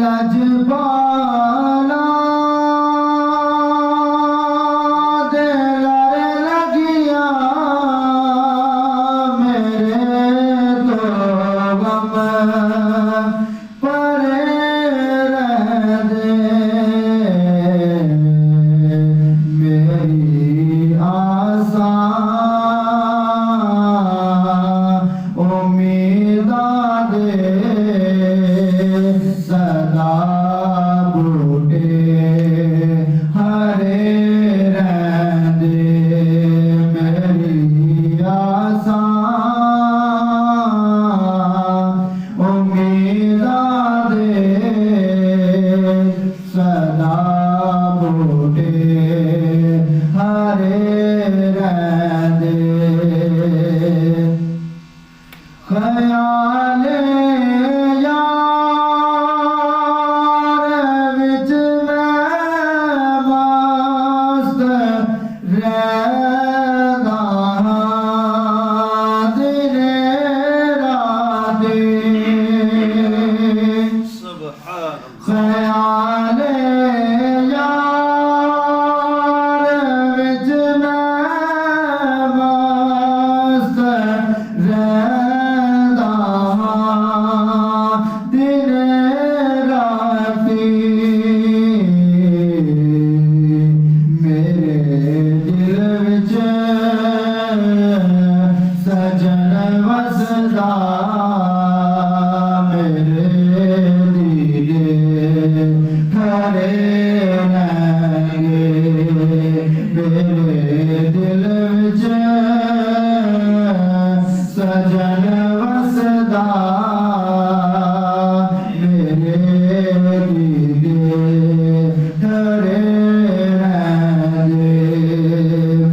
लजपाला दे लर लगिया मेरे तो गम परे रह दे मेरी आसा उम्मीदा दे सदा बूटे हरे रहंदे मेरी आसा उम्मीदा दे सदा बूटे हरे रहंदे ख्याल यार विच मैं मस्त रहदा दिने राते ख्याल यार विच मैं मस्त रहदा दिन राती मेरे दिल विच सजन वसदा मेरे दीदे खरे रहेंगे मेरे दिल विच सजन वसदा मेरे दीदे खरे रहेंगे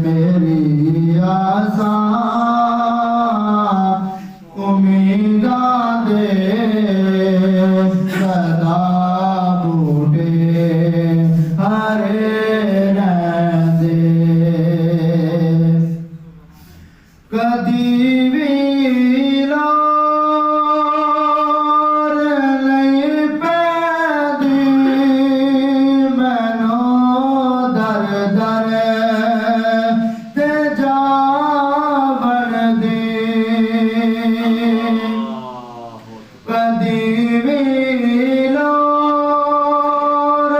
मेरी आसा उम्मीदा दे सदा बूटे हरे रहंदे कदी भी लोर नहीं पैदी मैनू दर दर ते जावण दी कदी भी लोर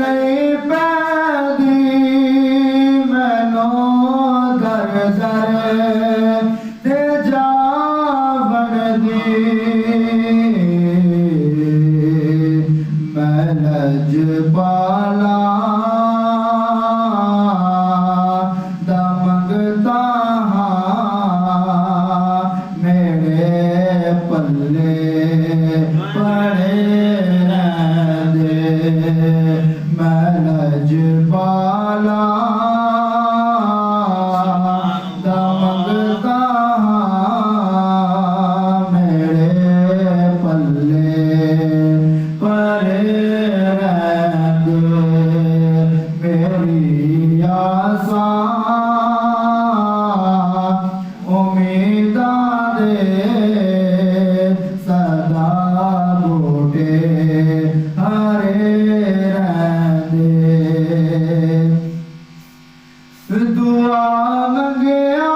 नहीं पैदी मैनू दर दर ते जावण दी मैं लजपाला दा मंगता हां मेरे पल्ले पड़े रहंदे मैं लजपाला दा मंगता हां मेरे पल्ले पड़े रहंदे मेरी आसा उम्मीदा दे सदा बूटे हरे रहंदे दुआ मंगिया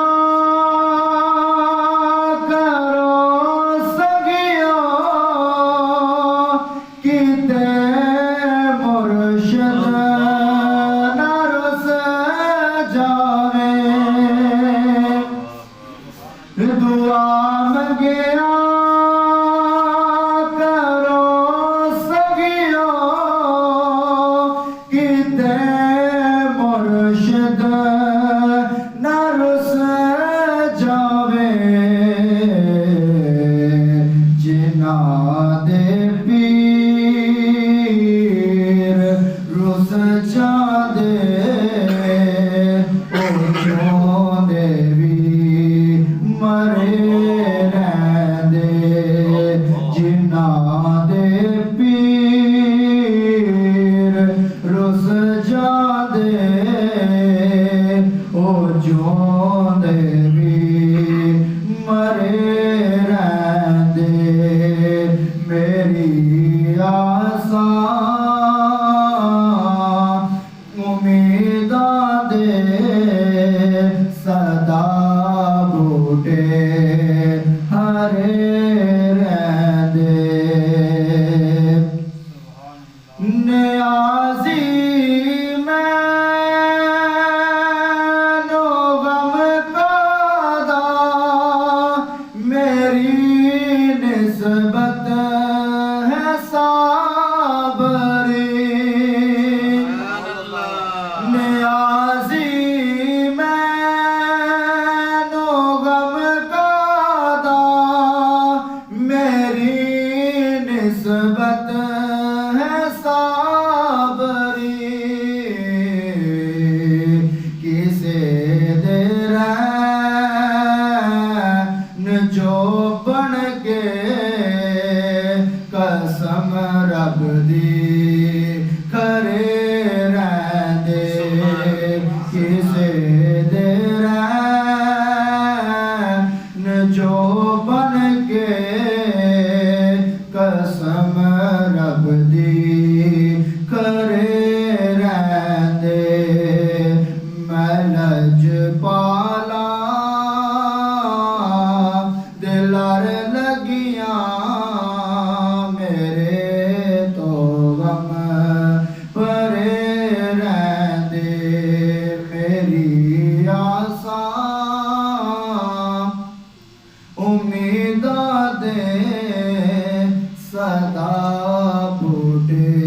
करो सगियो किते मुर्शिद ना रुस जावे दुआ मंगिया करो सगियो किते मुर्शिद ना रुस जावे जिन्हां दे पीर नियाज़ी मैनू गम कादा मेरी निस्बत है साबरी नियाज़ी मैनू गम कादा मेरी निस्बत है साबरी किसे दे रैन जो बन के कसम रब दी खरे रहंदे किसे दे रैन जो बन के कसम रब दी खरे रहंदे मैं लजपाला दिलार लगियां मेरे तो गम परे रहंदे मेरी आसा उम्मीदां दे सदा बूटे